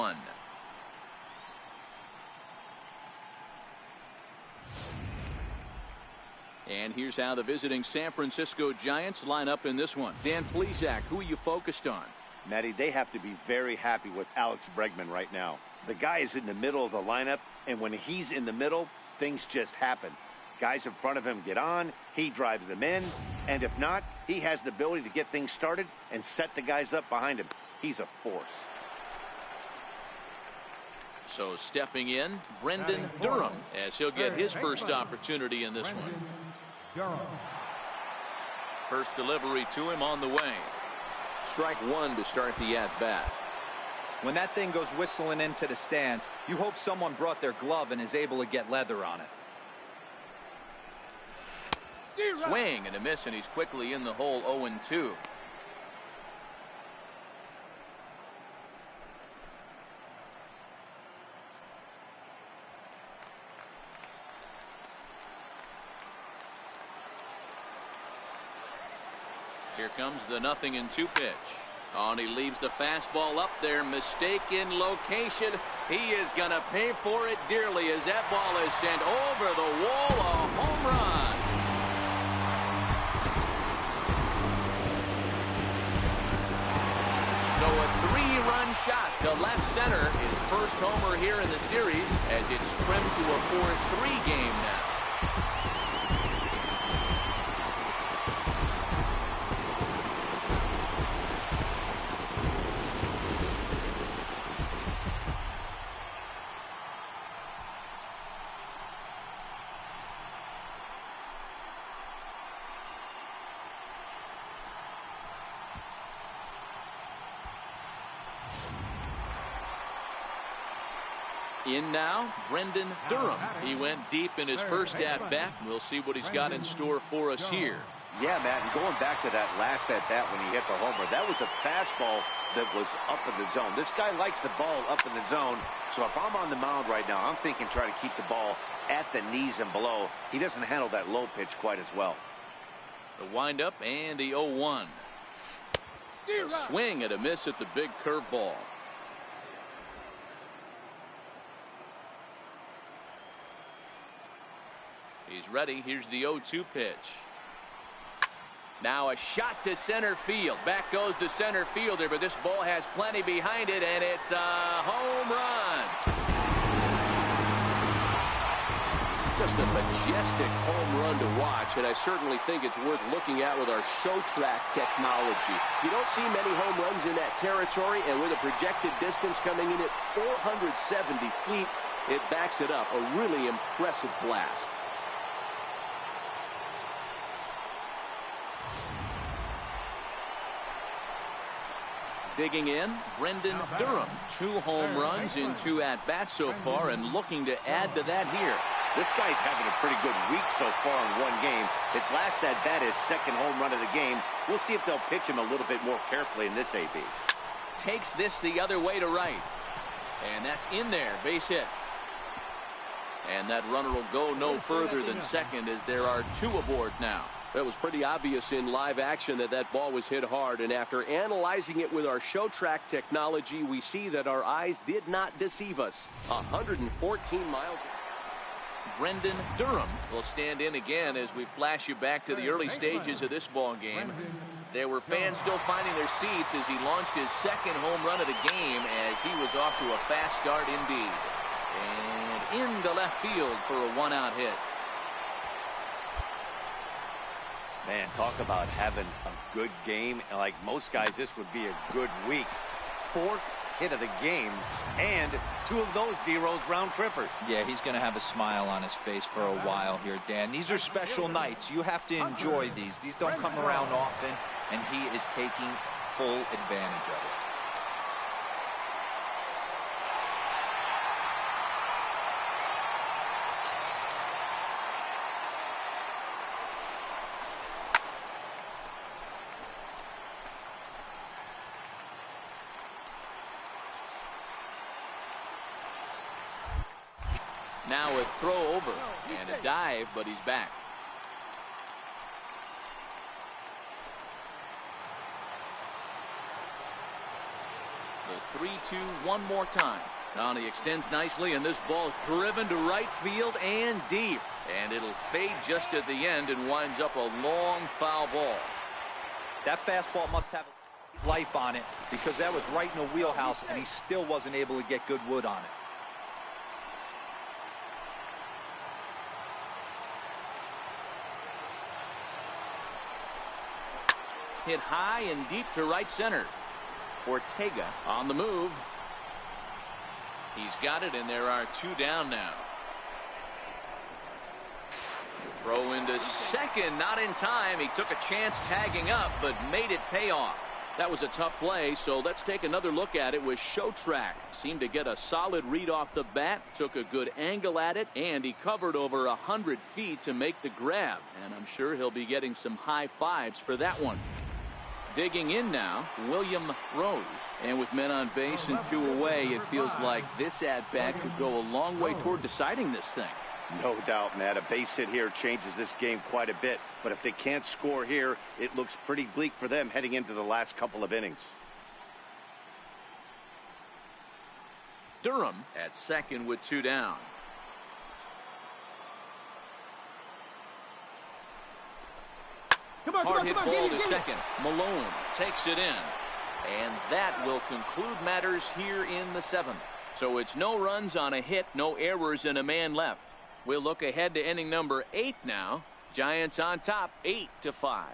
1. And here's how the visiting San Francisco Giants line up in this one. Dan Plesac, who are you focused on? Matty, they have to be very happy with Alex Bregman right now. The guy is in the middle of the lineup, and when he's in the middle, things just happen. Guys in front of him get on, he drives them in, and if not, he has the ability to get things started and set the guys up behind him. He's a force. So stepping in, Brendan Durham, as he'll get his first opportunity in this one. First delivery to him on the way. Strike one to start the at-bat. When that thing goes whistling into the stands, you hope someone brought their glove and is able to get leather on it. Swing and a miss, and he's quickly in the hole. 0-2. Here comes the 0-2 pitch. Oh, and he leaves the fastball up there. Mistaken location. He is going to pay for it dearly as that ball is sent over the wall. A home run. So a 3-run shot to left center. His first homer here in the series as it's trimmed to a 4-3 game now. In now, Brendan Durham. He went deep in his first at-bat. We'll see what he's got in store for us here. Yeah, Matt, and going back to that last at-bat when he hit the homer, that was a fastball that was up in the zone. This guy likes the ball up in the zone, so if I'm on the mound right now, I'm thinking try to keep the ball at the knees and below. He doesn't handle that low pitch quite as well. The windup and the 0-1. A swing and a miss at the big curveball. He's ready. Here's the 0-2 pitch. Now a shot to center field. Back goes the center fielder, but this ball has plenty behind it, and it's a home run. Just a majestic home run to watch, and I certainly think it's worth looking at with our show track technology. You don't see many home runs in that territory, and with a projected distance coming in at 470 feet, it backs it up. A really impressive blast. Digging in, Brendan Durham. 2 home runs in 2 at-bats so far, and looking to add to that here. This guy's having a pretty good week so far in one game. His last at-bat is second home run of the game. We'll see if they'll pitch him a little bit more carefully in this AB. Takes this the other way to right. And that's in there, base hit. And that runner will go no further than second as there are 2 aboard now. It was pretty obvious in live action that that ball was hit hard, and after analyzing it with our show track technology, we see that our eyes did not deceive us. 114 miles. Brendan Durham will stand in again as we flash you back to the early stages of this ball game. There were fans still finding their seats as he launched his second home run of the game as he was off to a fast start indeed. And into left field for a 1-out hit. Man, talk about having a good game. Like most guys, this would be a good week. 4th hit of the game, and 2 of those D-Rose round trippers. Yeah, he's going to have a smile on his face for a while here, Dan. These are special nights. You have to enjoy these. These don't come around often, and he is taking full advantage of it. Now a throw over and a dive, but he's back. 3-2 one more time. Now he extends nicely, and this ball's driven to right field and deep. And it'll fade just at the end and winds up a long foul ball. That fastball must have life on it because that was right in the wheelhouse, and he still wasn't able to get good wood on it. Hit high and deep to right center. Ortega on the move. He's got it, and there are 2 down now. Throw into second, not in time. He took a chance tagging up, but made it pay off. That was a tough play, so let's take another look at it with Showtrack. Seemed to get a solid read off the bat, took a good angle at it, and he covered over 100 feet to make the grab. And I'm sure he'll be getting some high fives for that one. Digging in now, William Rose. And with men on base and 2 away, it feels like this at-bat could go a long way toward deciding this thing. No doubt, Matt. A base hit here changes this game quite a bit. But if they can't score here, it looks pretty bleak for them heading into the last couple of innings. Durham at second with 2 down. Hard hit ball to second. Malone takes it in. And that will conclude matters here in the 7th. So it's no runs on a hit, no errors, and a man left. We'll look ahead to inning number 8 now. Giants on top 8-5.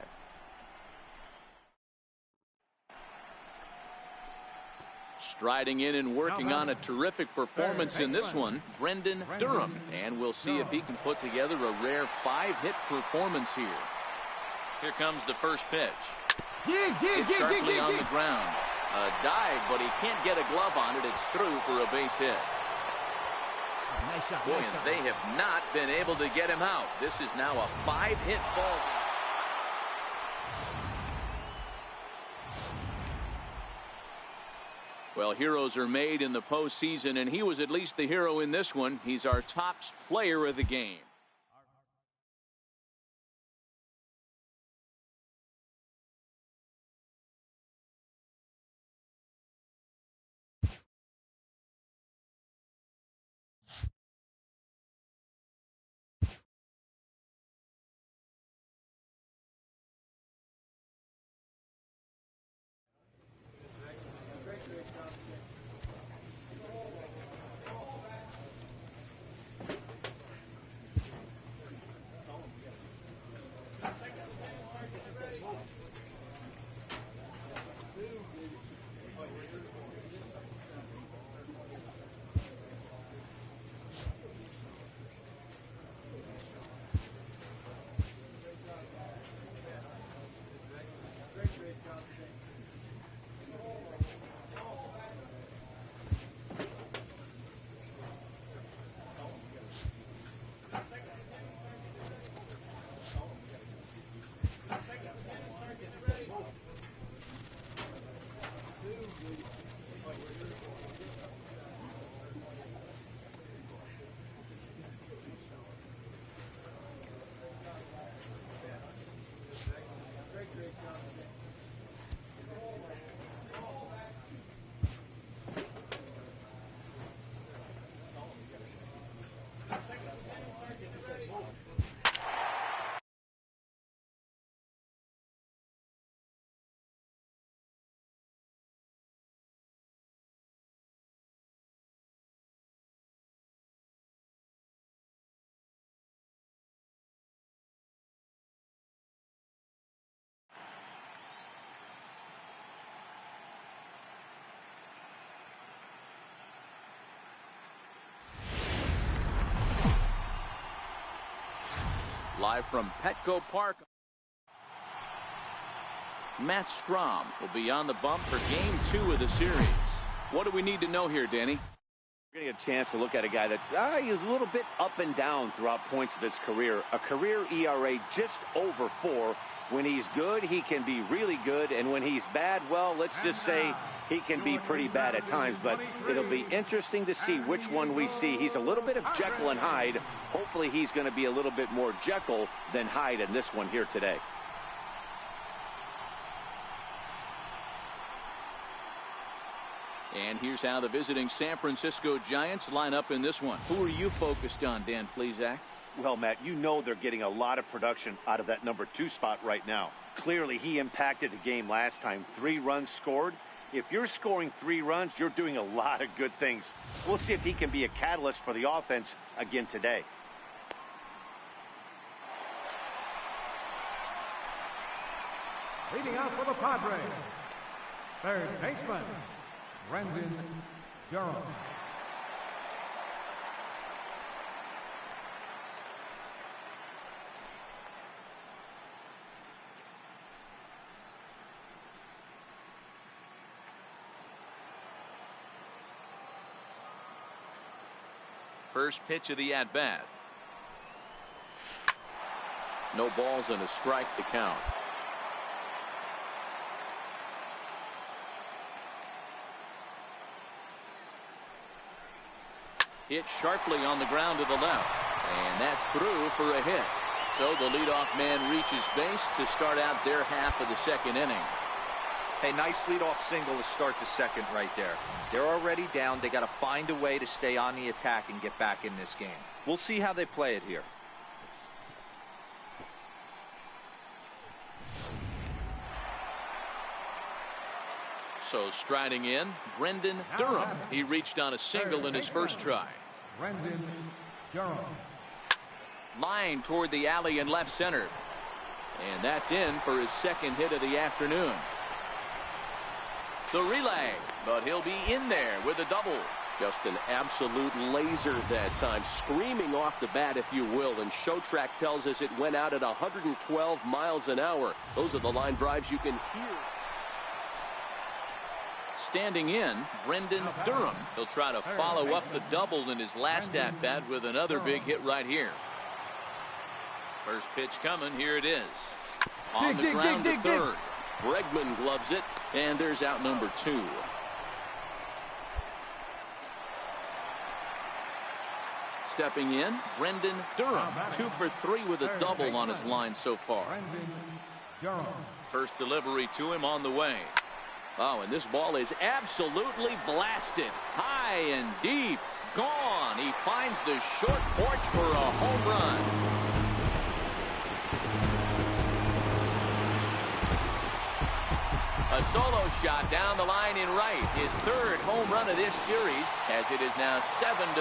Striding in and working on a terrific performance in this one, Brendan Durham. And we'll see if he can put together a rare 5-hit performance here. Here comes the first pitch. Hit sharply on the ground. A dive, but he can't get a glove on it. It's through for a base hit. Boy, and they have not been able to get him out. This is now a 5-hit ball. Well, heroes are made in the postseason, and he was at least the hero in this one. He's our top player of the game. Live from Petco Park, Matt Strom will be on the bump for Game 2 of the series. What do we need to know here, Danny? We're going to get a chance to look at a guy that is a little bit up and down throughout points of his career. A career ERA just over 4. When he's good, he can be really good. And when he's bad, well, let's just say he can be pretty bad at times. But it'll be interesting to see which one we see. He's a little bit of Jekyll and Hyde. Hopefully he's going to be a little bit more Jekyll than Hyde in this one here today. And here's how the visiting San Francisco Giants line up in this one. Who are you focused on, Dan Plesac? Well, Matt, you know they're getting a lot of production out of that number 2 spot right now. Clearly, he impacted the game last time. 3 runs scored. If you're scoring 3 runs, you're doing a lot of good things. We'll see if he can be a catalyst for the offense again today. Leading out for the Padres, third baseman, Brandon Durham. First pitch of the at-bat. No balls and a strike to count. Hit sharply on the ground to the left. And that's through for a hit. So the leadoff man reaches base to start out their half of the second inning. Hey, nice leadoff single to start the second right there. They're already down. They got to find a way to stay on the attack and get back in this game. We'll see how they play it here. So striding in, Brendan Durham. He reached on a single in his first try. Brandon Durham. Line toward the alley in left center. And that's in for his second hit of the afternoon. The relay, but he'll be in there with a double. Just an absolute laser that time, screaming off the bat, if you will. And Show Track tells us it went out at 112 miles an hour. Those are the line drives you can hear. Standing in, Brendan Durham. He'll try to follow up the double in his last at-bat with another big hit right here. First pitch coming. Here it is. On the ground to third. Bregman gloves it, and there's out number 2. Stepping in, Brendan Durham. 2 for 3 with a double on his line so far. Brandon Durham. First delivery to him on the way. Oh, and this ball is absolutely blasted. High and deep. Gone. He finds the short porch for a home run. A solo shot down the line in right. His third home run of this series, as it is now 7-3.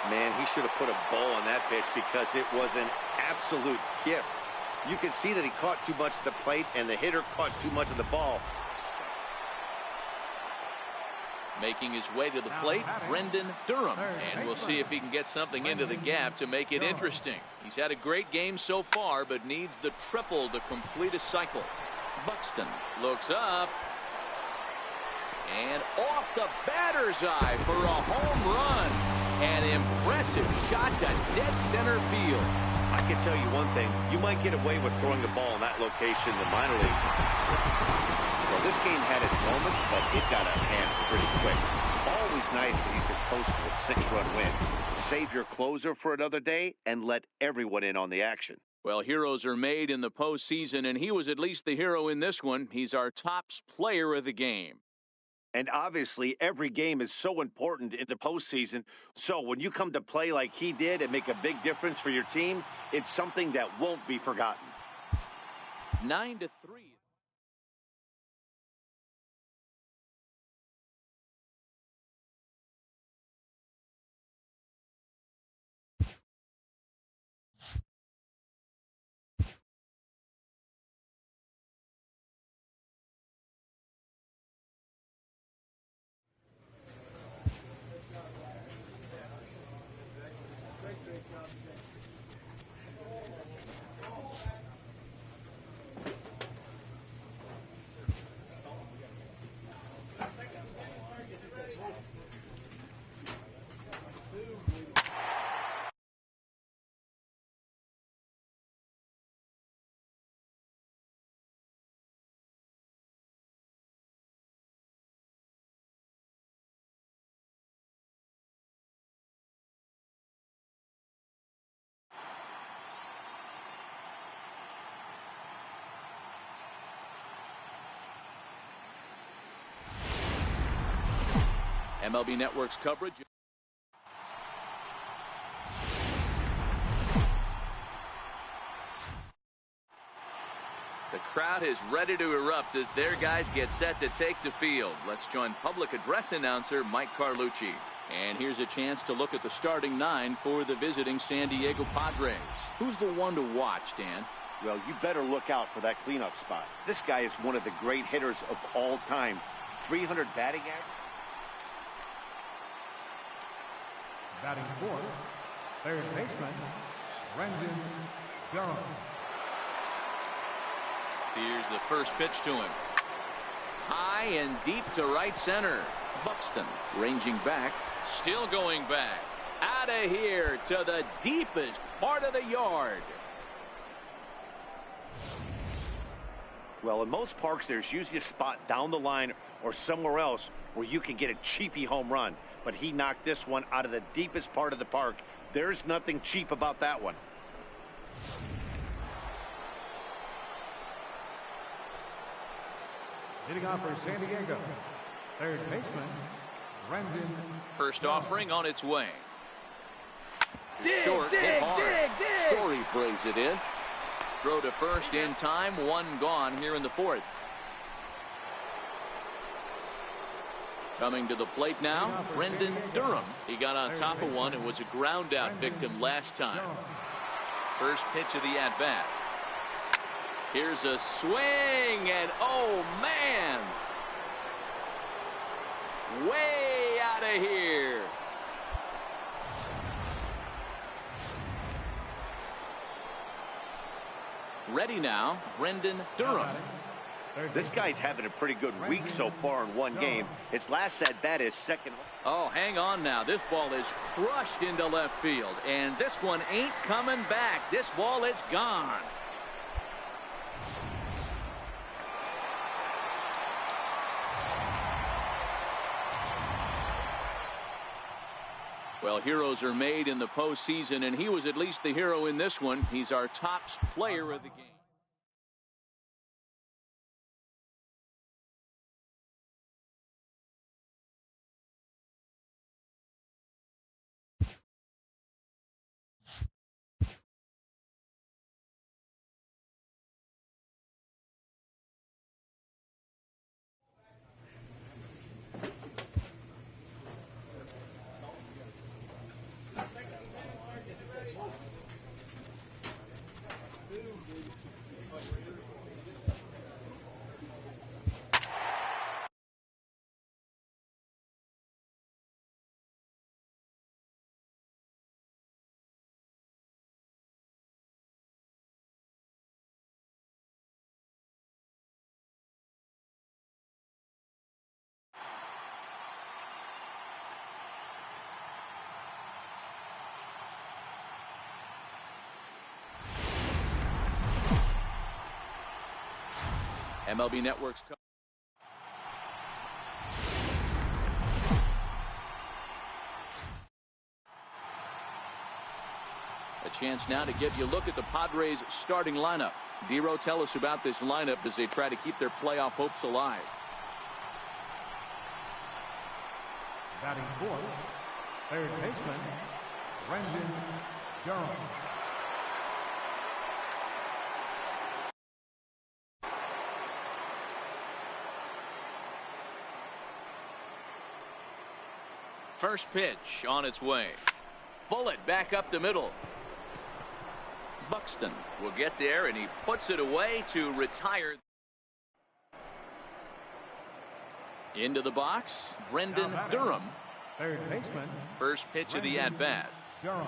Man, he should have put a ball on that pitch because it was an absolute gift. You could see that he caught too much at the plate and the hitter caught too much of the ball. Making his way to the plate, Brendan Durham. And we'll see if he can get something into the gap to make it interesting. He's had a great game so far, but needs the triple to complete a cycle. Buxton looks up. And off the batter's eye for a home run. An impressive shot to dead center field. I can tell you one thing. You might get away with throwing the ball in that location in the minor leagues. Well, this game had its moments, but it got out of hand pretty quick. Always nice when you can coast to a 6-run win. Save your closer for another day and let everyone in on the action. Well, heroes are made in the postseason, and he was at least the hero in this one. He's our top player of the game. And obviously, every game is so important in the postseason. So when you come to play like he did and make a big difference for your team, it's something that won't be forgotten. 9-3. MLB Network's coverage. The crowd is ready to erupt as their guys get set to take the field. Let's join public address announcer Mike Carlucci. And here's a chance to look at the starting 9 for the visiting San Diego Padres. Who's the one to watch, Dan? Well, you better look out for that cleanup spot. This guy is one of the great hitters of all time. 300 batting average. Batting fourth, third baseman, Brendan Durham. Here's the first pitch to him. High and deep to right center. Buxton ranging back, still going back. Out of here to the deepest part of the yard. Well, in most parks, there's usually a spot down the line or somewhere else where you can get a cheapy home run. But he knocked this one out of the deepest part of the park. There's nothing cheap about that one. Hitting off for San Diego, third baseman, Brendan. First offering on its way. Dig, dig, dig, dig. Story brings it in. Throw to first in time. One gone here in the fourth. Coming to the plate now, Brendan Durham. He got on top of one and was a ground out victim last time. First pitch of the at-bat. Here's a swing, and oh man, way out of here. Ready now, Brendan Durham. This guy's having a pretty good week so far in one game. His last at bat is second. Oh, hang on now. This ball is crushed into left field, and this one ain't coming back. This ball is gone. Well, heroes are made in the postseason, and he was at least the hero in this one. He's our top player of the game. MLB Network's a chance now to give you a look at the Padres starting lineup. Dero, tell us about this lineup as they try to keep their playoff hopes alive. Batting fourth, third baseman, Brendan Durham. First pitch on its way. Bullet back up the middle. Buxton will get there, and he puts it away to retire. Into the box, Brendan Durham. Third baseman. First pitch of the at-bat. Durham.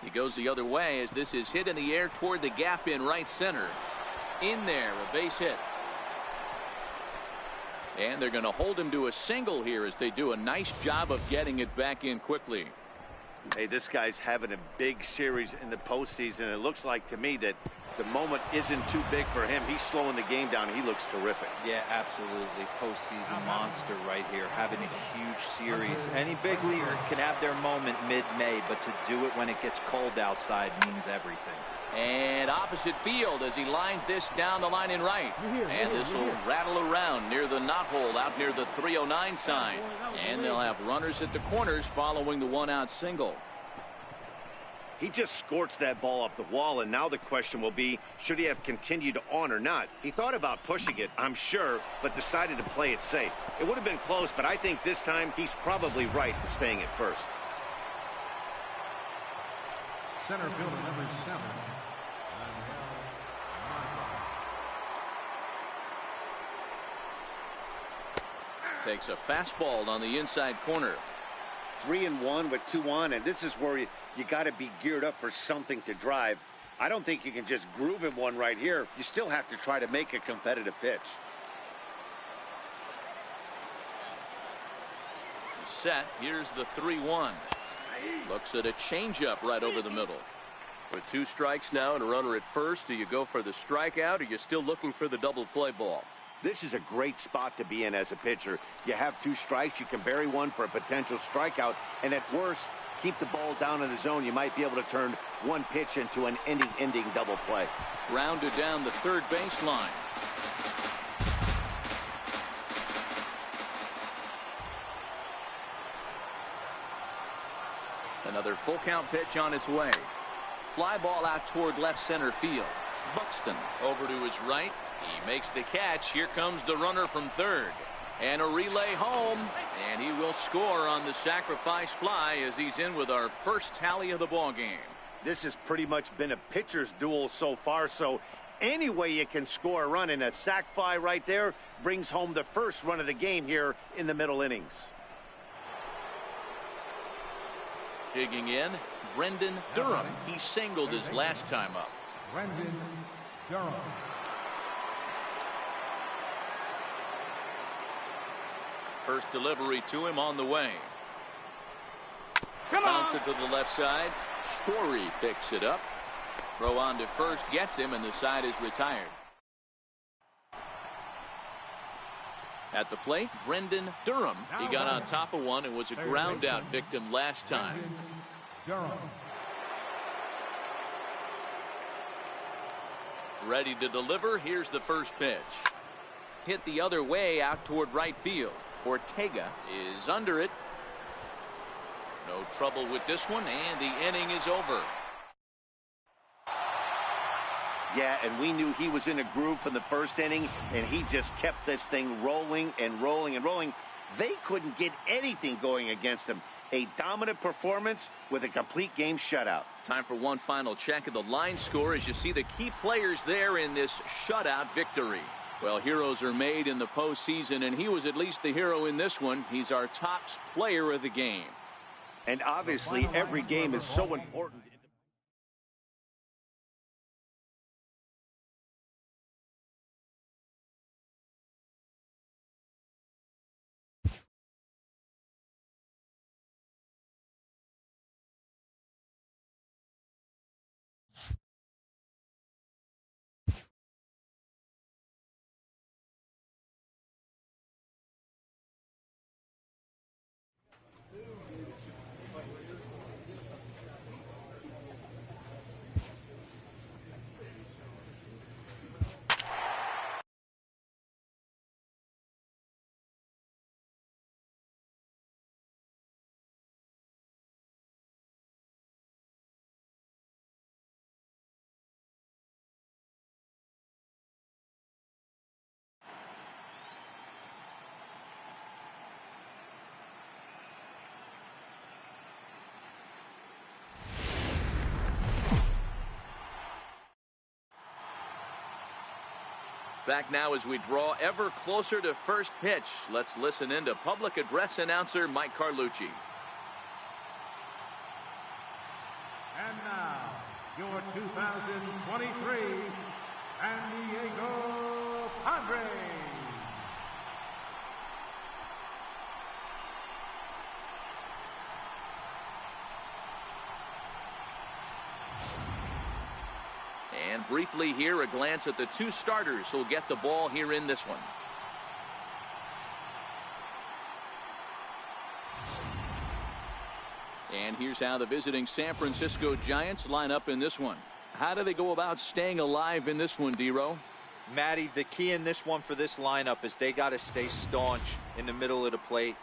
He goes the other way as this is hit in the air toward the gap in right center. In there, a base hit. And they're going to hold him to a single here as they do a nice job of getting it back in quickly. Hey, this guy's having a big series in the postseason. It looks like to me that the moment isn't too big for him. He's slowing the game down. He looks terrific. Yeah, absolutely. Postseason monster right here, having a huge series. Any big leaguer can have their moment mid-May, but to do it when it gets cold outside means everything. And opposite field as he lines this down the line in right. And this will rattle around near the knot hole out near the 309 sign. And they'll have runners at the corners following the one-out single. He just scorched that ball off the wall, and now the question will be, should he have continued on or not? He thought about pushing it, I'm sure, but decided to play it safe. It would have been close, but I think this time he's probably right in staying at first. Center fielder number 7. Takes a fastball on the inside corner. 3-1 with 2 on, and this is where you got to be geared up for something to drive. I don't think you can just groove him one right here. You still have to try to make a competitive pitch. Set. Here's the 3-1. Looks at a changeup right over the middle. With 2 strikes now and a runner at first, do you go for the strikeout or you're still looking for the double play ball? This is a great spot to be in as a pitcher. You have 2 strikes, you can bury one for a potential strikeout, and at worst, keep the ball down in the zone. You might be able to turn one pitch into an ending double play. Rounded down the third baseline. Another full count pitch on its way. Fly ball out toward left center field. Buxton over to his right. He makes the catch. Here comes the runner from third. And a relay home. And he will score on the sacrifice fly as he's in with our first tally of the ball game. This has pretty much been a pitcher's duel so far, so any way you can score a run, and a sac fly right there brings home the first run of the game here in the middle innings. Digging in, Brendan Durham. He singled his last time up. Brendan Durham. First delivery to him on the way. Bounce it to the left side. Story picks it up. Throw on to first gets him, and the side is retired. At the plate, Brendan Durham. He got on top of one and was a ground out victim last time. Durham. Ready to deliver. Here's the first pitch. Hit the other way out toward right field. Ortega is under it. No trouble with this one, and the inning is over. Yeah, and we knew he was in a groove from the first inning, and he just kept this thing rolling and rolling and rolling. They couldn't get anything going against him. A dominant performance with a complete game shutout. Time for one final check of the line score as you see the key players there in this shutout victory. Well, heroes are made in the postseason, and he was at least the hero in this one. He's our top player of the game. And obviously, every game is so important. Back now as we draw ever closer to first pitch. Let's listen in to public address announcer Mike Carlucci. And now, your 2023 San Diego Padres. And briefly here, a glance at the 2 starters who'll get the ball here in this one. And here's how the visiting San Francisco Giants line up in this one. How do they go about staying alive in this one, D-Row? Matty, the key in this one for this lineup is they got to stay staunch in the middle of the plate.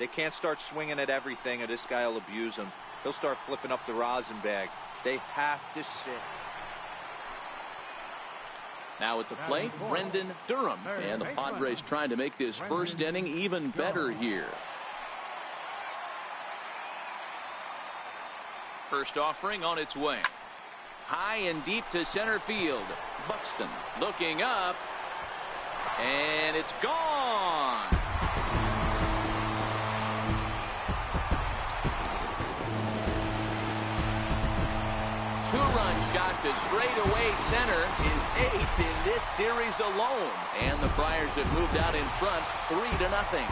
They can't start swinging at everything or this guy will abuse them. He'll start flipping up the rosin bag. They have to sit. Now at the plate, Brendan Durham. And the Padres trying to make this first inning even better here. First offering on its way. High and deep to center field. Buxton looking up. And it's gone. Two-run shot to straightaway center, his 8th in this series alone. And the Friars have moved out in front 3-0.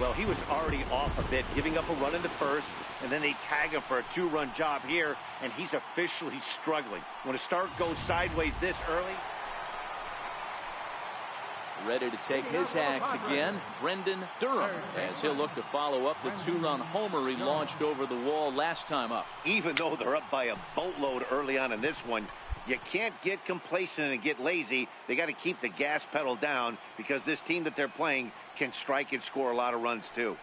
Well, he was already off a bit, giving up a run in the first, and then they tag him for a 2-run job here, and he's officially struggling. When a start goes sideways this early. Ready to take his hacks again, Brendan Durham, as he'll look to follow up the 2-run homer he launched over the wall last time up. Even though they're up by a boatload early on in this one, you can't get complacent and get lazy. They got to keep the gas pedal down because this team that they're playing can strike and score a lot of runs too.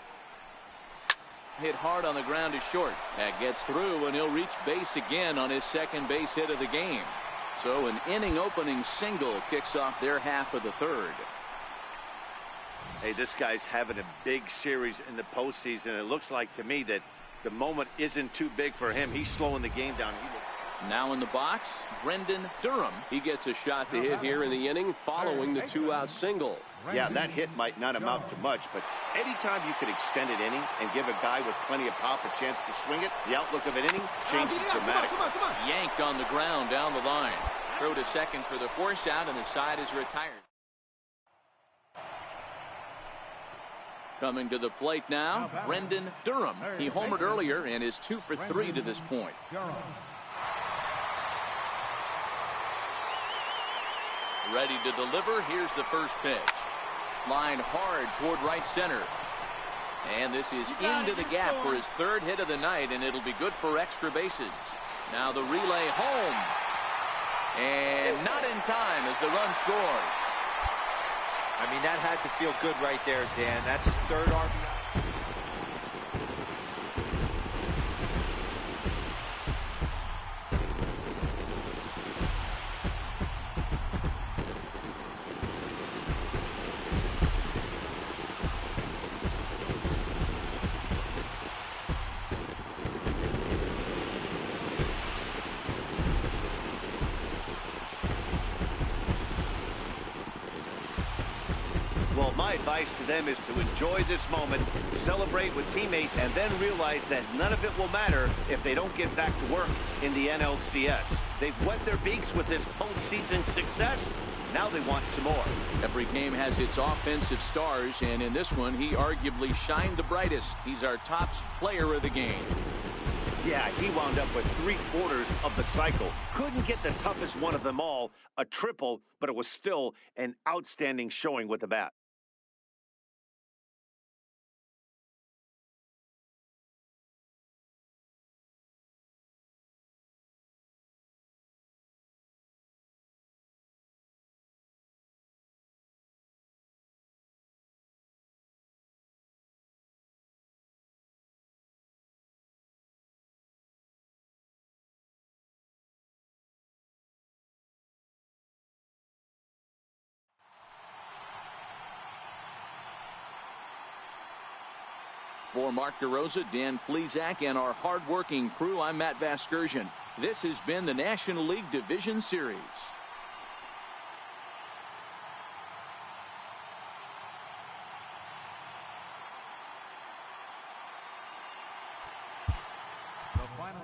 Hit hard on the ground to short. That gets through, and he'll reach base again on his second base hit of the game. So an inning-opening single kicks off their half of the third. Hey, this guy's having a big series in the postseason. It looks like to me that the moment isn't too big for him. He's slowing the game down. Now in the box, Brendan Durham. He gets a shot to hit here in the inning following the 2-out single. Yeah, that hit might not amount to much, but anytime you can extend an inning and give a guy with plenty of pop a chance to swing it, the outlook of an inning changes dramatically. Come on. Yanked on the ground down the line. Throw to second for the force out, and the side is retired. Coming to the plate now, Brendan Durham. He homered earlier and is 2 for 3 to this point. Ready to deliver. Here's the first pitch. Line hard toward right center. And this is into the gap for his 3rd hit of the night, and it'll be good for extra bases. Now the relay home. And not in time as the run scores. I mean, that had to feel good right there, Dan. That's his 3rd RBI. Well, my advice to them is to enjoy this moment, celebrate with teammates, and then realize that none of it will matter if they don't get back to work in the NLCS. They've wet their beaks with this postseason success. Now they want some more. Every game has its offensive stars, and in this one, he arguably shined the brightest. He's our top player of the game. Yeah, he wound up with 3/4 of the cycle. Couldn't get the toughest one of them all, a triple, but it was still an outstanding showing with the bat. For Mark DeRosa, Dan Plesac, and our hard-working crew, I'm Matt Vasgersian. This has been the National League Division Series. The final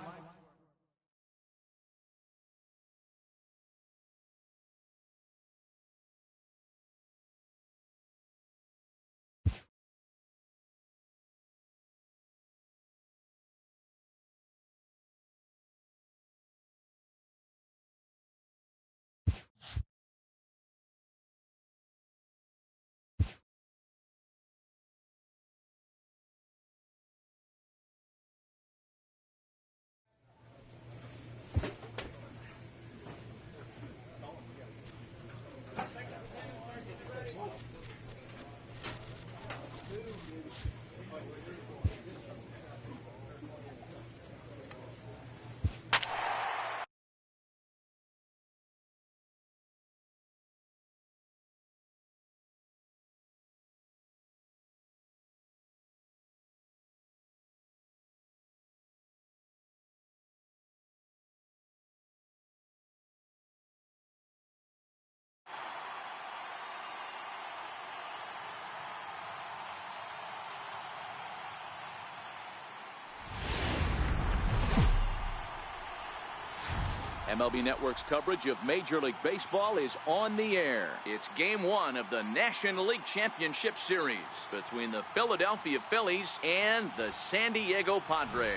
MLB Network's coverage of Major League Baseball is on the air. It's Game 1 of the National League Championship Series between the Philadelphia Phillies and the San Diego Padres.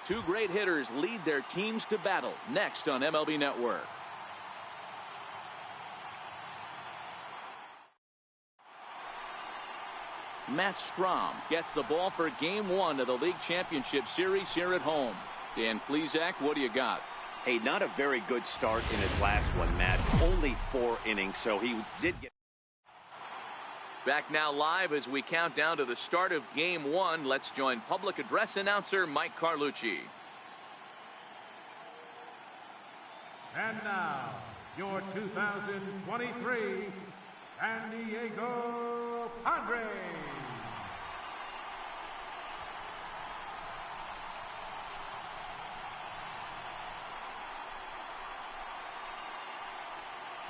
Two great hitters lead their teams to battle next on MLB Network. Matt Strahm gets the ball for Game 1 of the League Championship Series here at home. Dan Plesac, what do you got? Hey, not a very good start in his last one, Matt. Only 4 innings, so he did get... Back now live as we count down to the start of Game 1. Let's join public address announcer Mike Carlucci. And now, your 2023 San Diego Padres.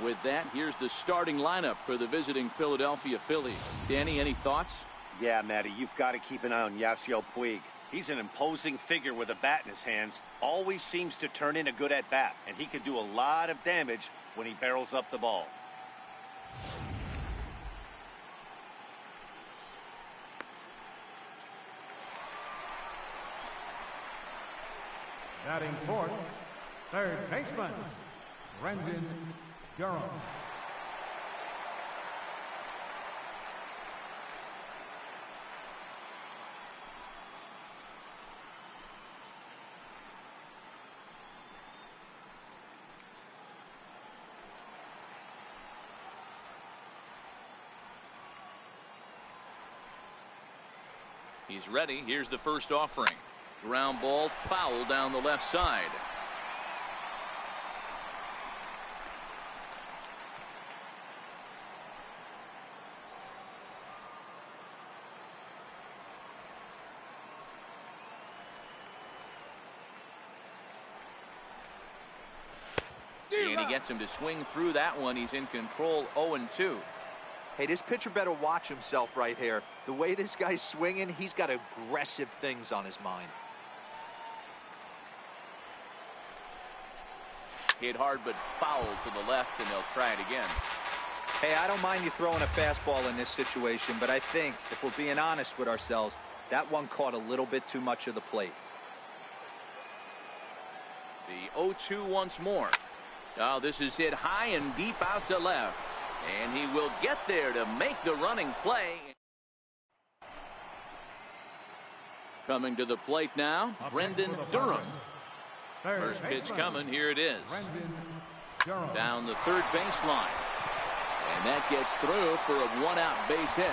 With that, here's the starting lineup for the visiting Philadelphia Phillies. Danny, any thoughts? Yeah, Matty, you've got to keep an eye on Yasiel Puig. He's an imposing figure with a bat in his hands. Always seems to turn in a good at-bat, and he can do a lot of damage when he barrels up the ball. Batting fourth, third baseman, Brendan Durham. He's ready. Here's the first offering. Ground ball foul down the left side. And he gets him to swing through that one. He's in control, 0-2. Hey, this pitcher better watch himself right here. The way this guy's swinging, he's got aggressive things on his mind. Hit hard but foul to the left, and they'll try it again. Hey, I don't mind you throwing a fastball in this situation, but I think, if we're being honest with ourselves, that one caught a little bit too much of the plate. The 0-2 once more. Oh, this is hit high and deep out to left. And he will get there to make the running play. Coming to the plate now, Brendan Durham. First pitch coming. Here it is. Down the third baseline. And that gets through for a one-out base hit.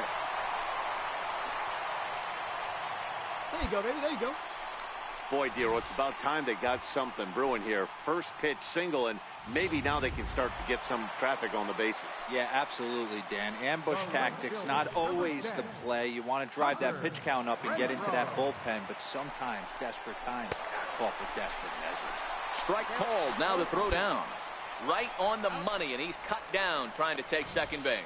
There you go, baby. There you go. Boy, Dero, it's about time they got something brewing here. First pitch single, and maybe now they can start to get some traffic on the bases. Yeah, absolutely, Dan. Ambush tactics, not always the play. You want to drive that pitch count up and get into that bullpen, but sometimes, desperate times, call for desperate measures. Strike called, now to throw down. Right on the money, and he's cut down trying to take second base.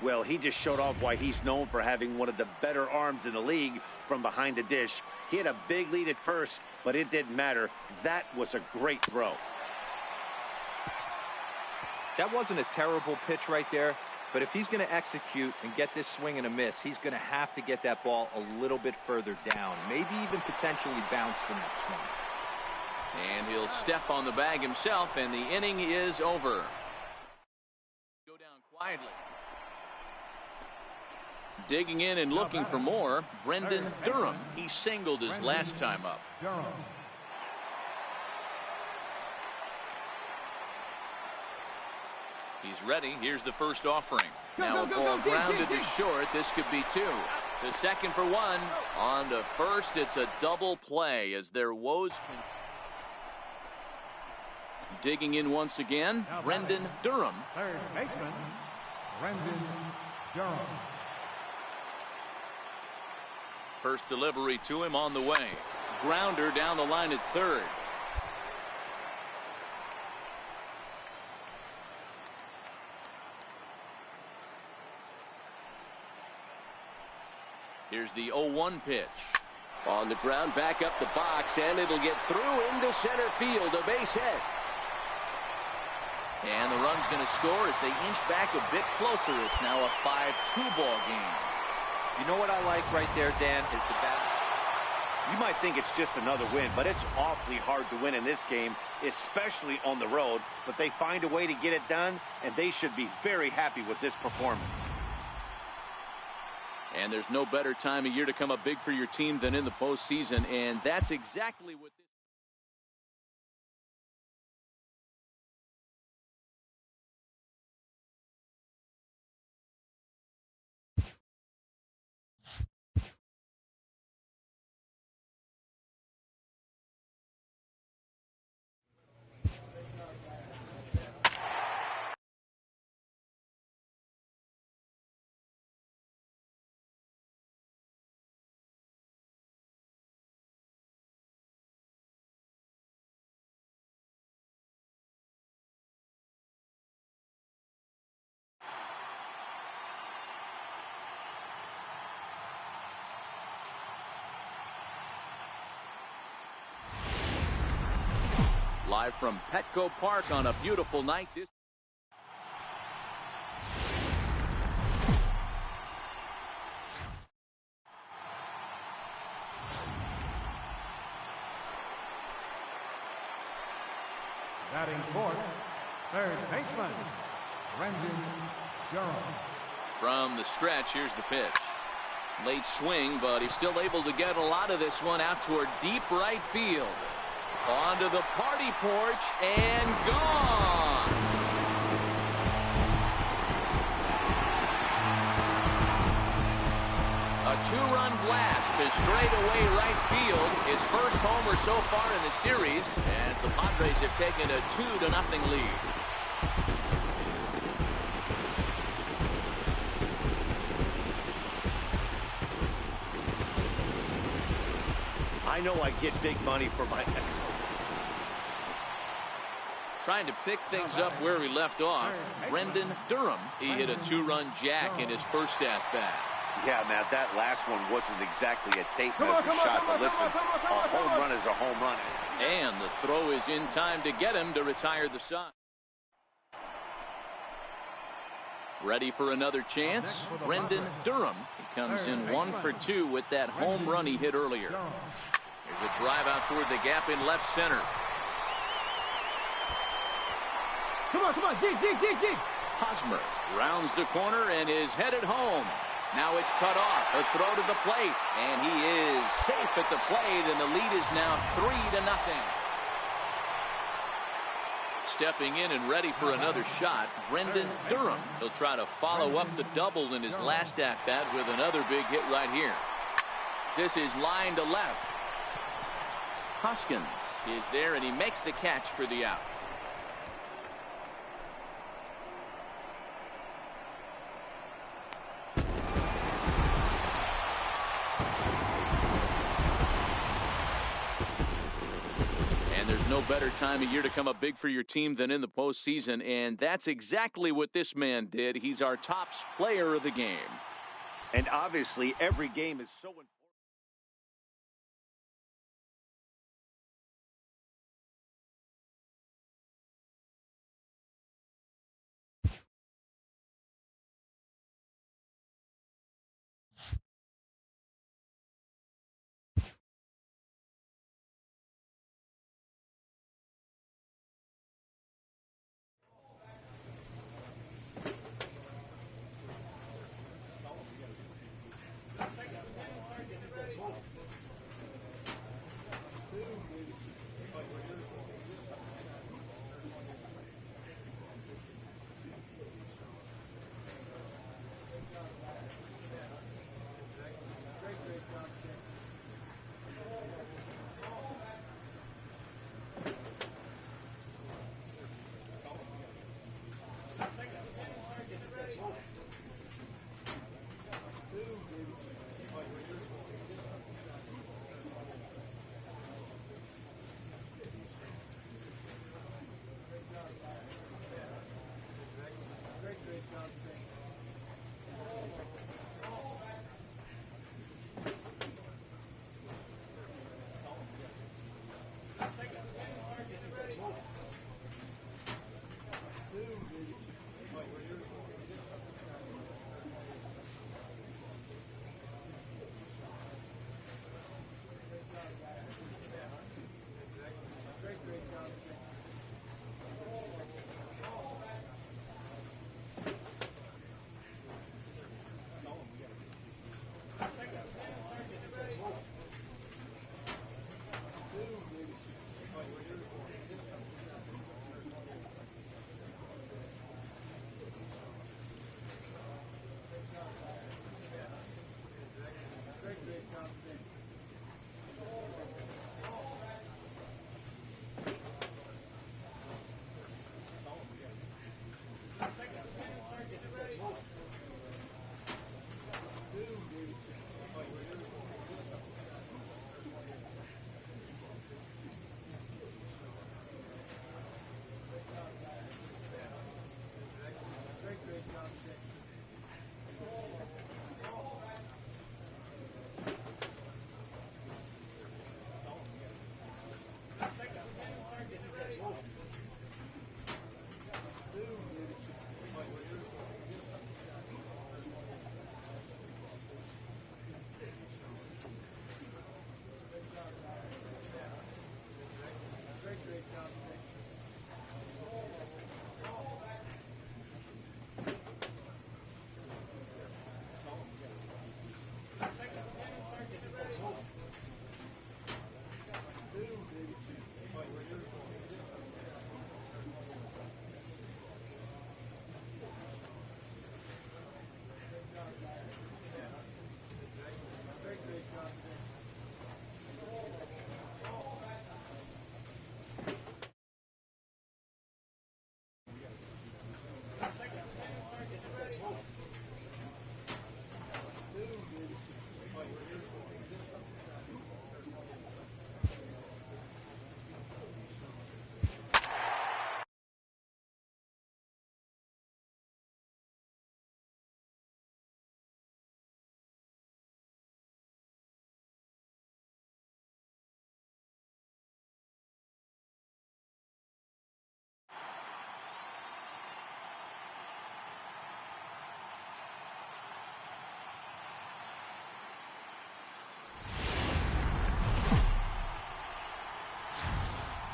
Well, he just showed off why he's known for having one of the better arms in the league from behind the dish. He had a big lead at first, but it didn't matter. That was a great throw. That wasn't a terrible pitch right there, but if he's going to execute and get this swing and a miss, he's going to have to get that ball a little bit further down, maybe even potentially bounce the next one. And he'll step on the bag himself, and the inning is over. Go down quietly. Digging in and looking for more, Brendan Durham. He singled his last time up. He's ready. Here's the first offering. Now a ball grounded to short. This could be two. The second for one. On to first. It's a double play as their woes can... Digging in once again, Brendan Durham. Third baseman, Brendan Durham. First delivery to him on the way. Grounder down the line at third. Here's the 0-1 pitch. On the ground, back up the box, and it'll get through into center field. A base hit. And the run's going to score as they inch back a bit closer. It's now a 5-2 ball game. You know what I like right there, Dan, is the battle. You might think it's just another win, but it's awfully hard to win in this game, especially on the road. But they find a way to get it done, and they should be very happy with this performance. And there's no better time of year to come up big for your team than in the postseason, and that's exactly what this live from Petco Park on a beautiful night. This Batting fourth, third baseman, Brendan Durham. from the stretch, here's the pitch. Late swing, but he's still able to get a lot of this one out toward deep right field. Onto the party porch and gone. A two-run blast to straightaway right field. His first homer so far in the series, as the Padres have taken a 2-0 lead. I know I get big money for my Trying to pick things up where we left off, Brendan Durham. He hit a two-run jack in his first at-bat. Yeah, man, that last one wasn't exactly a tape measure shot, but listen, a home run is a home run. And the throw is in time to get him to retire the side. Ready for another chance? Brendan Durham. He comes in 1 for 2 with that home run he hit earlier. Here's a drive out toward the gap in left center. Come on, dig. Hosmer rounds the corner and is headed home. Now it's cut off. A throw to the plate. And he is safe at the plate, and the lead is now 3-0. Stepping in and ready for another shot, Brendan Durham. He'll try to follow up the double in his last at-bat with another big hit right here. This is line to left. Hoskins is there, and he makes the catch for the out. There's no better time of year to come up big for your team than in the postseason, and that's exactly what this man did. He's our top player of the game. And obviously, every game is so important.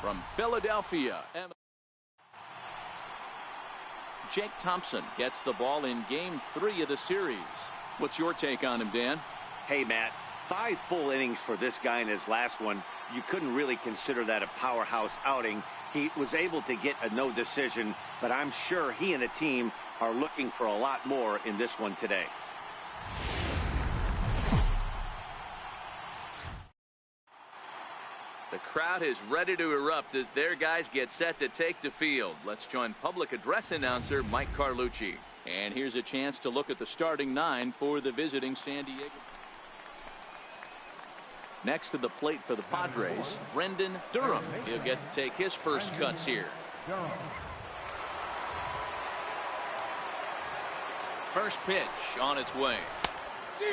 From Philadelphia, Jake Thompson gets the ball in Game 3 of the series. What's your take on him, Dan? Hey, Matt, 5 full innings for this guy in his last one. You couldn't really consider that a powerhouse outing. He was able to get a no decision, but I'm sure he and the team are looking for a lot more in this one today. The crowd is ready to erupt as their guys get set to take the field. Let's join public address announcer Mike Carlucci. And here's a chance to look at the starting 9 for the visiting San Diego. Next to the plate for the Padres, Brendan Durham. He'll get to take his first cuts here. First pitch on its way.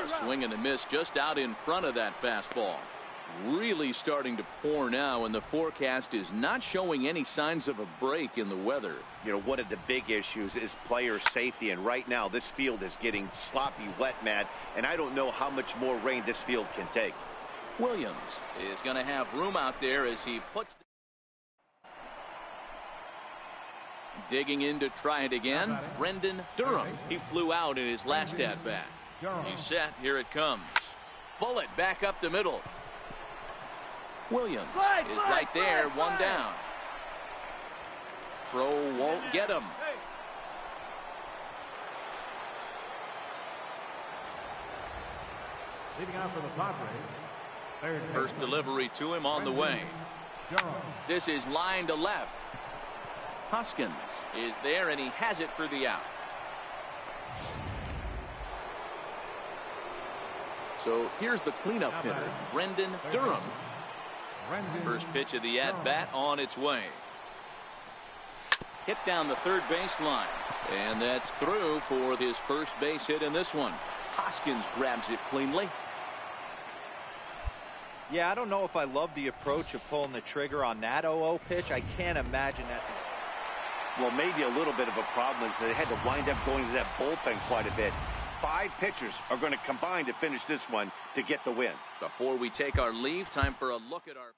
A swing and a miss just out in front of that fastball. Really starting to pour now, and the forecast is not showing any signs of a break in the weather. You know, one of the big issues is player safety, and right now this field is getting sloppy wet, Matt, and I don't know how much more rain this field can take. Williams is going to have room out there as he puts. Digging in to try it again, Brendan Durham. He flew out in his last at-bat. He's set. Here it comes. Bullet back up the middle. Williams is right there, one down. Throw won't get him. Leading out for the Padres. First delivery to him on the way. This is line to left. Hoskins is there, and he has it for the out. So here's the cleanup hitter, Brendan Durham. First pitch of the at-bat on its way. Hit down the third base line. And that's through for his first base hit in this one. Hoskins grabs it cleanly. Yeah, I don't know if I love the approach of pulling the trigger on that 0-0 pitch. I can't imagine that. Well, maybe a little bit of a problem is they had to wind up going to that bullpen quite a bit. 5 pitchers are going to combine to finish this one to get the win. Before we take our leave, time for a look at our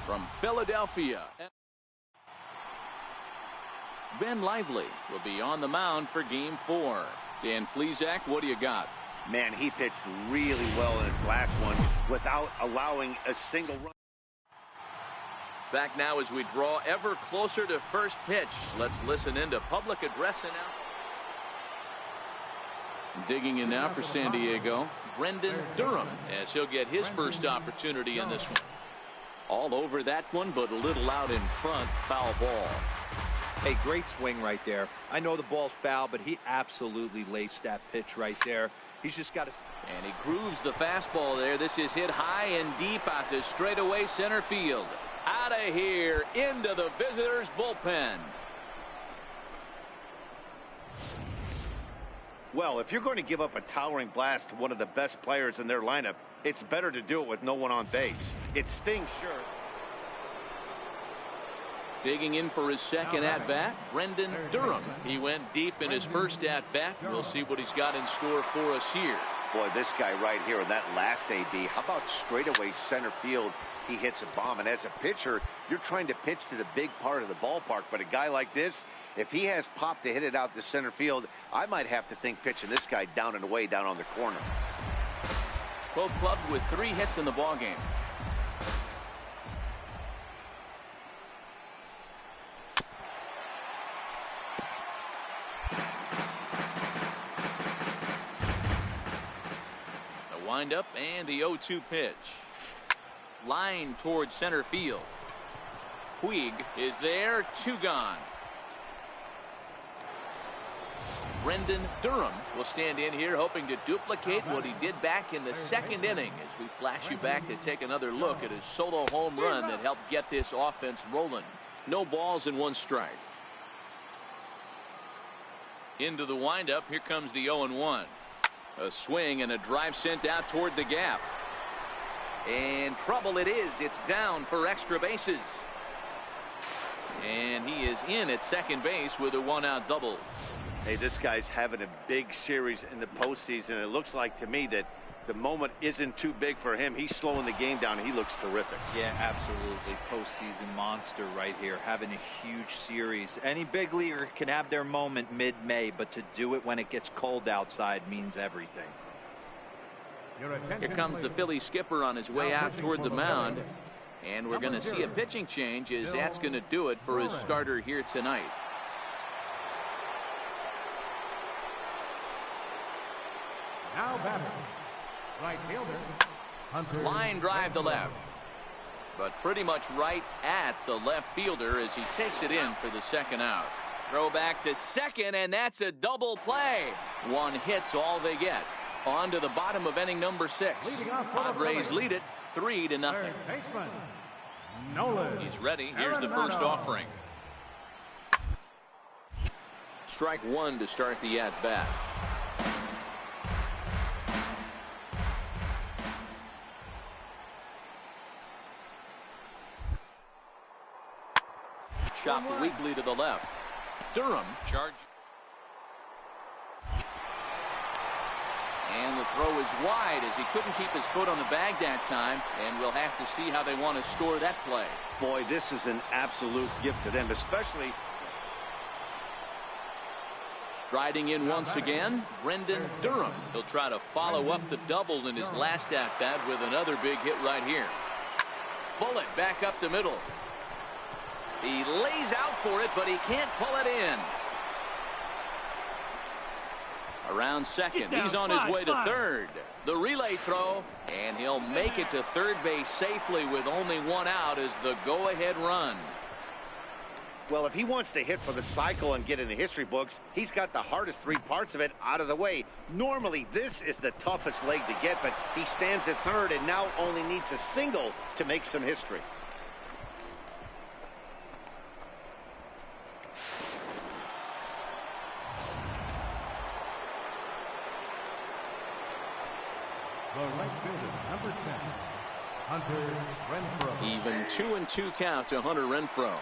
from Philadelphia, Ben Lively will be on the mound for Game 4. Dan Plesac, what do you got? Man, he pitched really well in his last one without allowing a single run. Back now as we draw ever closer to first pitch. Let's listen into public address announcement. Digging in now for San Diego, Brendan Durham, as he'll get his first opportunity in this one. All over that one, but a little out in front. Foul ball. Hey, great swing right there. I know the ball's foul, but he absolutely laced that pitch right there. He's just got to. And he grooves the fastball there. This is hit high and deep out to straightaway center field. Out of here into the visitors' bullpen. Well, if you're going to give up a towering blast to one of the best players in their lineup, it's better to do it with no one on base. It stings, sure. Digging in for his second at-bat, Brendan Durham. He went deep in his first at-bat. We'll see what he's got in store for us here. Boy, this guy right here in that last AB, how about straightaway center field? He hits a bomb, and as a pitcher, you're trying to pitch to the big part of the ballpark, but a guy like this, if he has pop to hit it out to center field, I might have to think pitching this guy down and away down on the corner. Both clubs with 3 hits in the ballgame. Wind up and the 0-2 pitch. Line towards center field. Puig is there. 2 gone. Brendan Durham will stand in here hoping to duplicate what he did back in the 2nd inning as we flash you back to take another look at his solo home run that helped get this offense rolling. No balls and 1 strike. Into the windup. Here comes the 0-1. A swing and a drive sent out toward the gap. And trouble it is. It's down for extra bases. And he is in at second base with a 1-out double. Hey, this guy's having a big series in the postseason. It looks like to me that the moment isn't too big for him. He's slowing the game down. He looks terrific. Yeah, absolutely. Postseason monster right here, having a huge series. Any big leaguer can have their moment mid-May, but to do it when it gets cold outside means everything. Here comes the Philly skipper on his way out toward the mound. And we're going to see a pitching change as that's going to do it for his starter here tonight. Now batting, right fielder, Hunter. Line drive to left. But pretty much right at the left fielder as he takes it in for the 2nd out. Throw back to second, and that's a double play. 1 hit's all they get. On to the bottom of inning number 6. Padres lead it 3-0. Third baseman, Nolan. He's ready. Here's the first offering. Strike 1 to start the at-bat. Chopped weakly to the left. Durham charge. And the throw is wide as he couldn't keep his foot on the bag that time. And we'll have to see how they want to score that play. Boy, this is an absolute gift to them, especially. Striding in once again, Brendan Durham. He'll try to follow up the double in his last at-bat with another big hit right here. Bullet back up the middle. He lays out for it, but he can't pull it in. Around second. He's on his way to third. The relay throw, and he'll make it to third base safely with only 1 out as the go-ahead run. Well, if he wants to hit for the cycle and get in the history books, he's got the hardest 3 parts of it out of the way. Normally, this is the toughest leg to get, but he stands at third and now only needs a single to make some history. The right fielder, number 10, Hunter Renfroe. Even 2-2 count to Hunter Renfroe.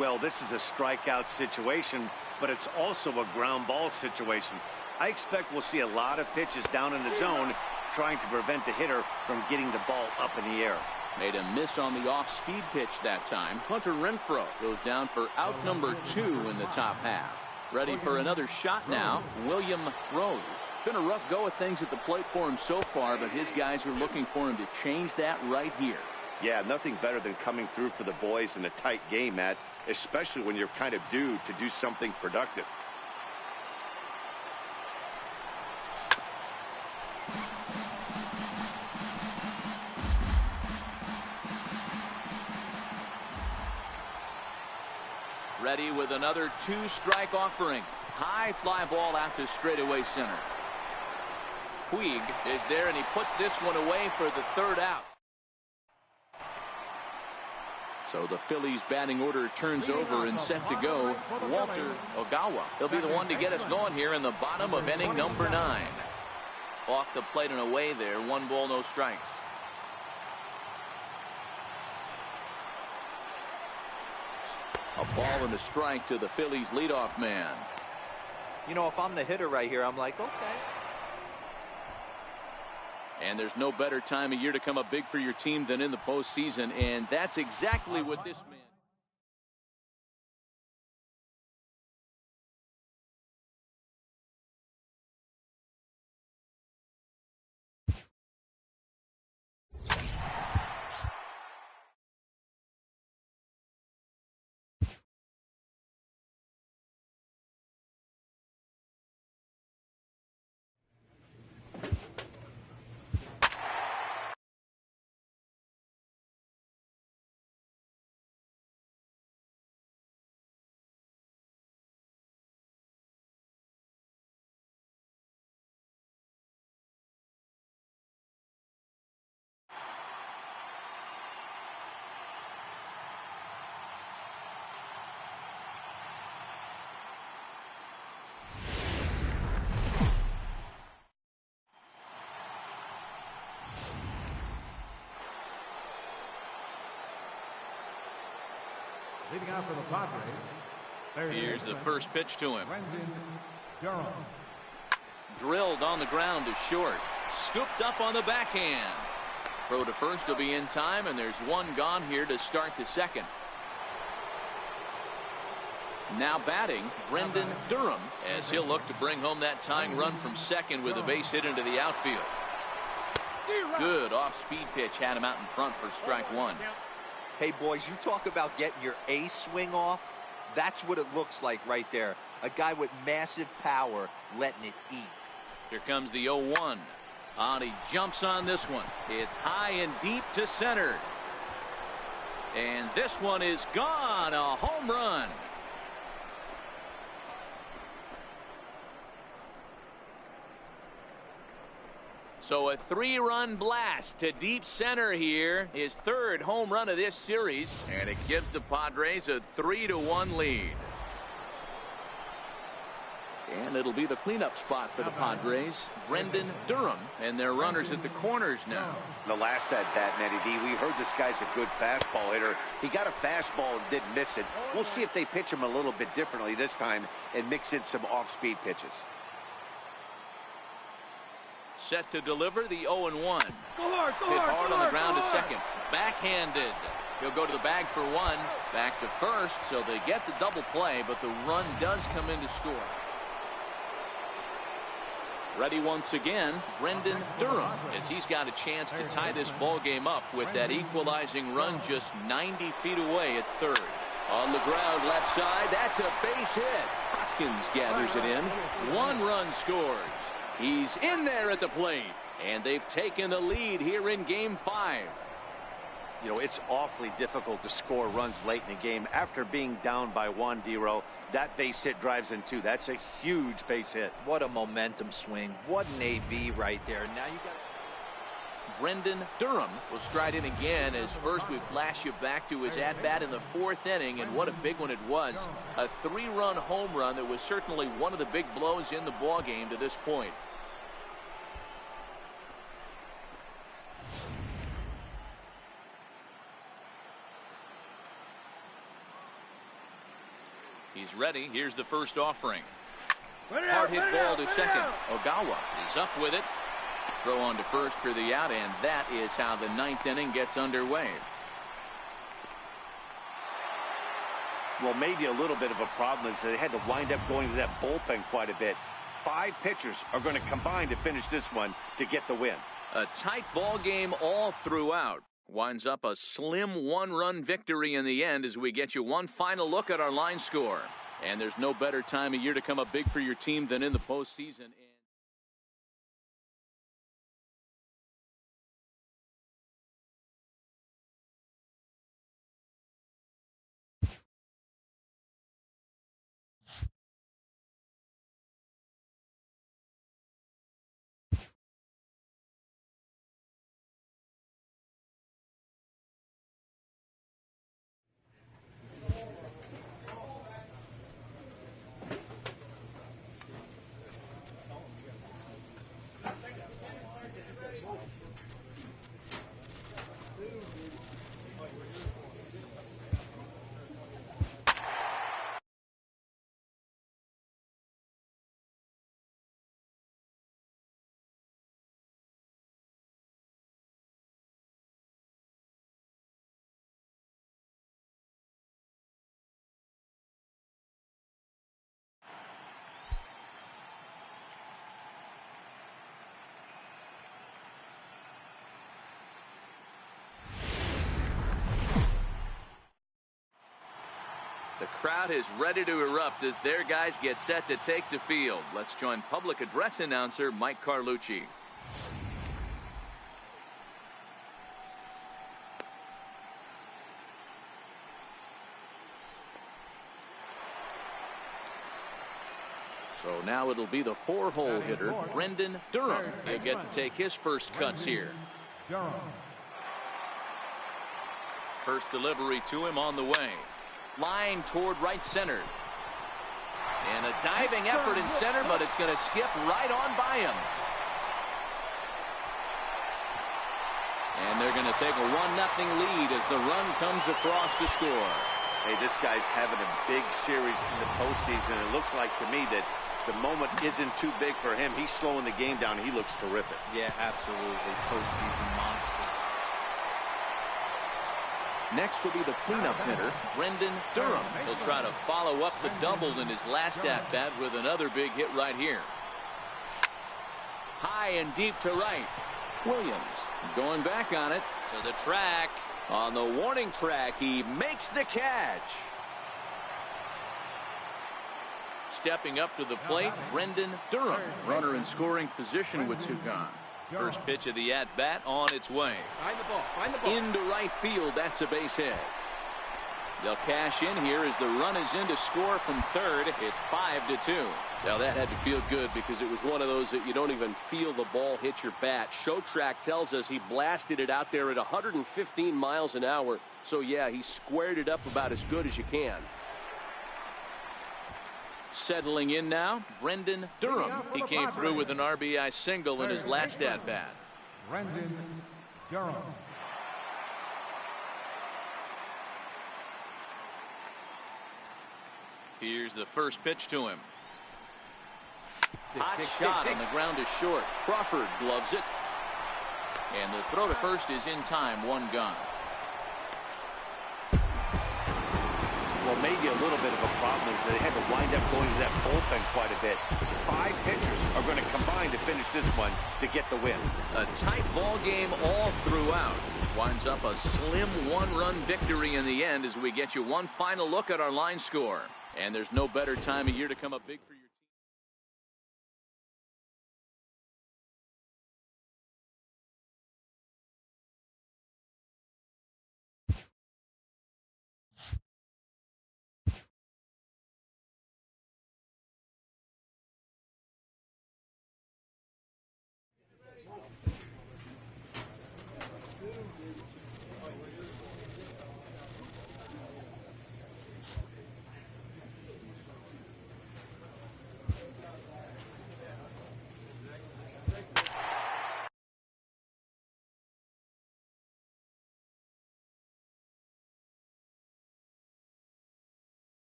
Well, this is a strikeout situation, but it's also a ground ball situation. I expect we'll see a lot of pitches down in the zone trying to prevent the hitter from getting the ball up in the air. Made a miss on the off-speed pitch that time. Hunter Renfroe goes down for out number 2 in the top half. Ready for another shot now, William Rose. Been a rough go of things at the plate for him so far, but his guys are looking for him to change that right here. Yeah, nothing better than coming through for the boys in a tight game, Matt, especially when you're kind of due to do something productive. Ready with another 2-strike offering. High fly ball out to straightaway center. Puig is there, and he puts this one away for the 3rd out. So the Phillies batting order turns over and set to go. Walter Ogawa. He'll be the one to get us going here in the bottom of inning number 9. Off the plate and away there. 1 ball, no strikes. A ball and a strike to the Phillies leadoff man. You know, if I'm the hitter right here, I'm like, okay. And there's no better time of year to come up big for your team than in the postseason, and that's exactly what this man. Leading out for the Padres. Here's the first pitch to him. Brendan Durham. Drilled on the ground to short. Scooped up on the backhand. Throw to first will be in time, and there's one gone here to start the second. Now batting, Brendan Durham, as he'll look to bring home that tying run from second with a base hit into the outfield. Good off-speed pitch had him out in front for strike one. Hey, boys, you talk about getting your A swing off. That's what it looks like right there. A guy with massive power letting it eat. Here comes the 0-1. He jumps on this one. It's high and deep to center. And this one is gone. A home run. So a 3-run blast to deep center here. His third home run of this series. And it gives the Padres a 3-1 lead. And it'll be the cleanup spot for the Padres. Brendan Durham and their runners at the corners now. The last at bat, Matty D, we heard this guy's a good fastball hitter. He got a fastball and didn't miss it. We'll see if they pitch him a little bit differently this time and mix in some off-speed pitches. Set to deliver the 0-1. Go hard, Hit hard on the ground to second. Backhanded. He'll go to the bag for one. Back to first, so they get the double play, but the run does come in to score. Ready once again, Brendan Durham, as he's got a chance to tie this ball game up with that equalizing run just 90 feet away at third. On the ground left side, that's a base hit. Hoskins gathers it in. 1 run scores. He's in there at the plate, and they've taken the lead here in Game 5. You know, it's awfully difficult to score runs late in the game. After being down by 1, D-Row, that base hit drives in 2. That's a huge base hit. What a momentum swing. What an AB right there. Now you got Brendan Durham will stride in again, as first we flash you back to his at-bat in the 4th inning, and what a big one it was. A 3-run home run that was certainly one of the big blows in the ball game to this point. He's ready. Here's the first offering. Hard hit ball to second. Ogawa is up with it. Throw on to first for the out, and that is how the 9th inning gets underway. Well, maybe a little bit of a problem is they had to wind up going to that bullpen quite a bit. 5 pitchers are going to combine to finish this one to get the win. A tight ball game all throughout. Winds up a slim 1-run victory in the end as we get you one final look at our line score. And there's no better time of year to come up big for your team than in the postseason. The crowd is ready to erupt as their guys get set to take the field. Let's join public address announcer Mike Carlucci. So now it'll be the 4-hole hitter, Brendan Durham. He'll get to take his first cuts here. First delivery to him on the way. Line toward right center. And a diving effort in center, but it's going to skip right on by him. And they're going to take a 1-0 lead as the run comes across to score. Hey, this guy's having a big series in the postseason. It looks like to me that the moment isn't too big for him. He's slowing the game down. He looks terrific. Yeah, absolutely. Postseason monster. Next will be the cleanup hitter, Brendan Durham. He'll try to follow up the double in his last at-bat with another big hit right here. High and deep to right. Williams going back on it to the track. On the warning track, he makes the catch. Stepping up to the plate, Brendan Durham. Runner in scoring position with two gone. First pitch of the at-bat on its way. Find the ball. Find the ball. Into right field. That's a base hit. They'll cash in here as the run is in to score from third. It's 5-2. Now that had to feel good because it was one of those that you don't even feel the ball hit your bat. Show track tells us he blasted it out there at 115 miles an hour. So yeah, he squared it up about as good as you can. Settling in now, Brendan Durham. He came through with an RBI single in his last at-bat. Brendan Durham. Here's the first pitch to him. Hot shot on the ground is short. Crawford gloves it. And the throw to first is in time. One gone. Well, maybe a little bit of a problem is they had to wind up going to that bullpen quite a bit. 5 pitchers are going to combine to finish this one to get the win. A tight ball game all throughout. Winds up a slim one-run victory in the end as we get you one final look at our line score. And there's no better time of year to come up big for your team.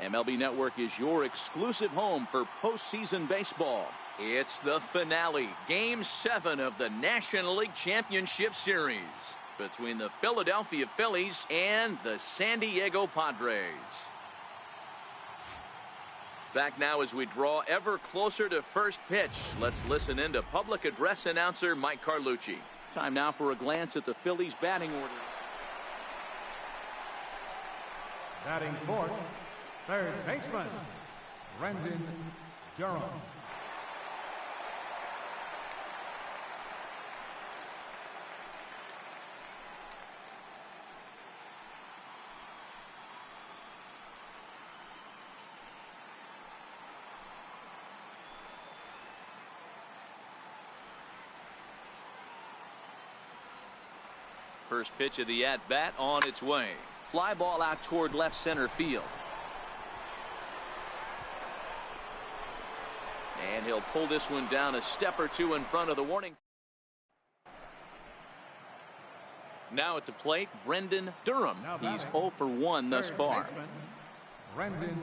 MLB Network is your exclusive home for postseason baseball. It's the finale, Game 7 of the National League Championship Series between the Philadelphia Phillies and the San Diego Padres. Back now as we draw ever closer to first pitch. Let's listen in to public address announcer Mike Carlucci. Time now for a glance at the Phillies batting order. Batting fourth, third baseman, Brendan Durham. First pitch of the at-bat on its way. Fly ball out toward left center field. And he'll pull this one down a step or two in front of the warning. Now at the plate, Brendan Durham. He's 0 for 1 thus far. Brendan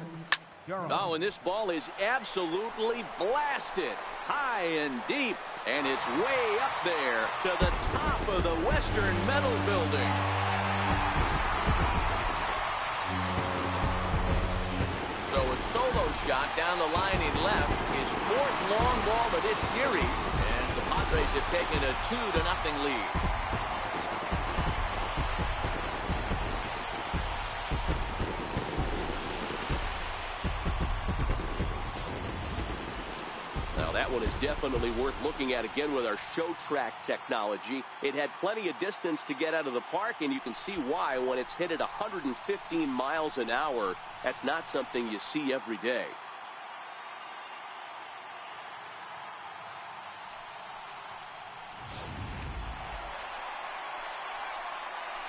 Durham. Oh, and this ball is absolutely blasted. High and deep. And it's way up there to the top of the Western Metal Building. So a solo shot down the line in left. His 4th long ball of this series. And the Padres have taken a 2-0 lead. That one is definitely worth looking at again with our show track technology. It had plenty of distance to get out of the park, and you can see why when it's hit at 115 miles an hour. That's not something you see every day.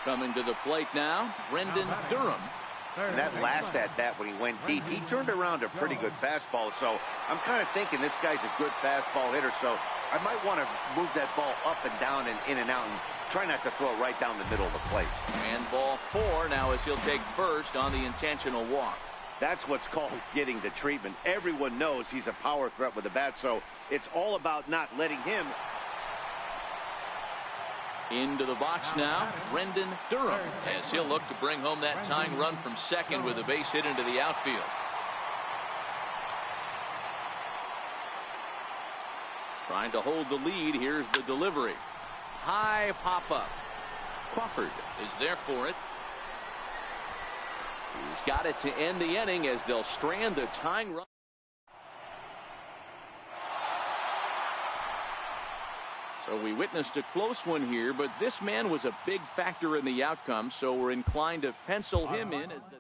Coming to the plate now, Brendan Durham. And that last at-bat when he went deep, he turned around a pretty good fastball. So I'm kind of thinking this guy's a good fastball hitter. So I might want to move that ball up and down and in and out and try not to throw it right down the middle of the plate. And ball 4 now as he'll take first on the intentional walk. That's what's called getting the treatment. Everyone knows he's a power threat with the bat, so it's all about not letting him. Into the box now, Brendan Durham, as he'll look to bring home that tying run from second with a base hit into the outfield. Trying to hold the lead. Here's the delivery. High pop-up. Crawford is there for it. He's got it to end the inning as they'll strand the tying run. So we witnessed a close one here, but this man was a big factor in the outcome, so we're inclined to pencil him in as the